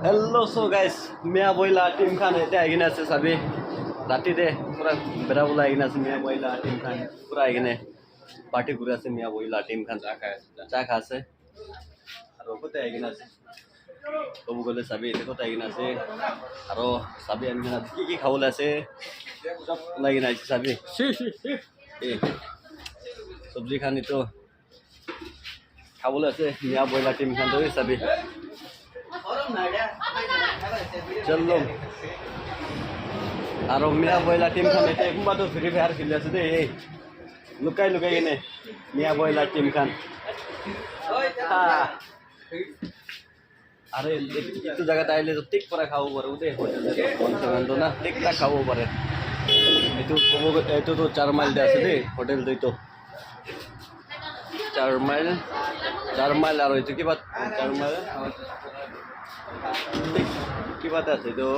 hello so guys मिया बइला team Khan এতিয়া আহি কিনে আছে চাবি ৰাতিতে পুৰা বেৰা ওলাই আহি কিনে আছে মিয়া বইলা টিম খান পুৰা আহি কিনে পাৰ্টি কৰি আছে মিয়া বইলা টিম খান চাহ খাইছে আৰু কোতে আহি কিনে আছে কব গ'লে চাবি এতিয়া কোতে আহি কিনে আছে আৰু চাবি আমি কি খাবলৈ আছে চব ওলাই কিনে আহিছে চাবি চব্জি খান এইটো খাবলৈ আছে মিয়া বইলা টিম খান ধৰি চাবি চলো আৰু মিয়া বইলা টিম খান এতিয়া কোনোবাটো ফ্ৰী ফায়াৰ খেলি আছে দেই লুকাই লুকাই কিনে মিয়া বইলা টিম খান আরে এইটো জায়গাত আহিলে টিক পৰা খাব পাৰো দেই হোটেল না টিকটা খাব পাৰে এইটো ক'ব এইটোতো 4 মাইল আছে দেই হোটেল দুইটো 4 মাইল আৰু এইটো কিবা 4 মাইল কিবা আছে এইটো